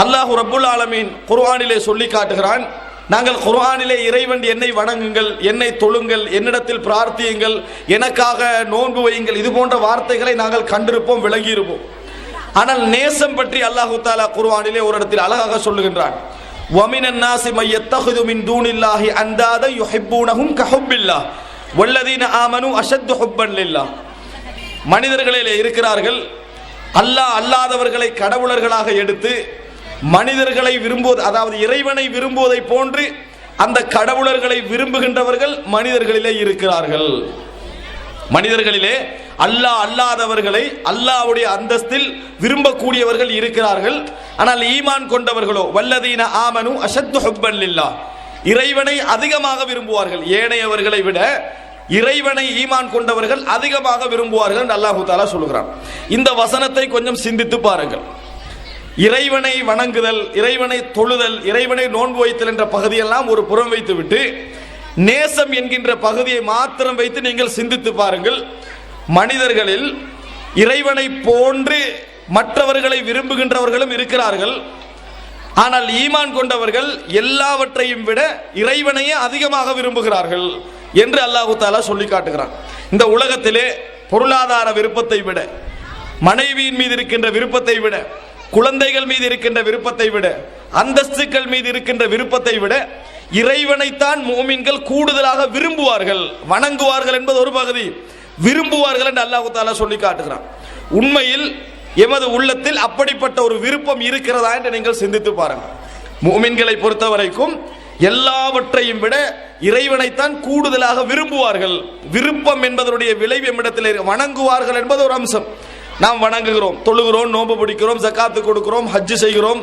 அல்லாஹ் ரப்புல் ஆலமீன் குர்ஆனிலே சொல்லி காட்டுகிறான், நாங்கள் குர்ஆனிலே இறைவன் என்னை வணங்குங்கள், என்னை தொழுங்கள், என்னிடத்தில் பிரார்த்தியுங்கள், எனக்காக நோன்பு வையுங்கள், இது போன்ற வார்த்தைகளை நாங்கள் கண்டிருப்போம், விளங்கியிருப்போம். ஆனால் நேசம் பற்றி அல்லாஹ் தஆலா குர்ஆனிலே ஒரு இடத்தில் அழகாக சொல்லுகின்றான், வமினன் நாஸி மை யத்தஹிது மின் தூனில்லாஹி அந்தாத யுஹிப்பூனஹும் கஹுப்பில்லாஹ் வல்லதீன ஆமனு அஷத்து ஹுப்பன் லில்லாஹ். மனிதர்களிலே இருக்கிறார்கள் அல்லாஹ் அல்லாதவர்களை கடவுளர்களாக எடுத்து மனிதர்களை விரும்புவது, அதாவது இறைவனை விரும்புவதை போன்று அந்த கடவுளர்களை விரும்புகின்றவர்கள் மனிதர்களிலே இருக்கிறார்கள். மனிதர்களிலே அல்லாஹ் அல்லாதவர்களை அல்லாஹ்வுடைய அந்தஸ்தில் விரும்பக்கூடியவர்கள் இருக்கிறார்கள். ஆனால் ஈமான் கொண்டவர்களோ வல்லதீன ஆமனு அஷத்து ஹுப்பன் லில்லாஹ், இறைவனை அதிகமாக விரும்புவார்கள். ஏனையவர்களை விட இறைவனை ஈமான் கொண்டவர்கள் அதிகமாக விரும்புவார்கள் என்று அல்லாஹ் தஆலா சொல்கிறான். இந்த வசனத்தை கொஞ்சம் சிந்தித்து பாருங்கள். இறைவனை வணங்குதல், இறைவனை தொழுதல், இறைவனை நோன்பு வைத்தல் என்ற பகுதியெல்லாம் ஒரு புறம் வைத்துவிட்டு நேசம் என்கின்ற பகுதியை மாத்திரம் வைத்து நீங்கள் சிந்தித்து பாருங்கள். மனிதர்களில் இறைவனை போன்று மற்றவர்களை விரும்புகின்றவர்களும் இருக்கிறார்கள். ஆனால் ஈமான் கொண்டவர்கள் எல்லாவற்றையும் விட இறைவனையே அதிகமாக விரும்புகிறார்கள் என்று அல்லாஹ் தஆலா சொல்லி காட்டுகிறான். இந்த உலகத்திலே பொருளாதார விருப்பத்தை விட, மனைவியின் மீது இருக்கின்ற விருப்பத்தை விட, குழந்தைகள் மீது இருக்கின்ற விருப்பத்தை விட, அந்தஸ்துக்கள் மீது இருக்கின்ற விருப்பத்தை விட இறைவனைத்தான் முஃமின்கள் கூடுதலாக விரும்புவார்கள். வணங்குவார்கள் என்பது ஒரு பகுதி, விரும்புவார்கள் என்று அல்லாஹ் தஆலா சொல்லி காட்டுகிறான். உண்மையில் எமது உள்ளத்தில் அப்படிப்பட்ட ஒரு விருப்பம் இருக்கிறதா என்று நீங்கள் சிந்தித்து பாருங்கள். முஃமின்களை பொறுத்தவரைக்கும் எல்லாவற்றையும் விட இறைவனைத்தான் கூடுதலாக விரும்புவார்கள். விருப்பம் என்பதனுடைய விளைவு எம்மிடத்தில் வணங்குவார்கள் என்பது ஒரு அம்சம். நாம் வணங்குகிறோம், தொழுகிறோம், நோன்பு பிடிக்கிறோம், ஜகாத்து கொடுக்கிறோம், ஹஜ் செய்கிறோம்.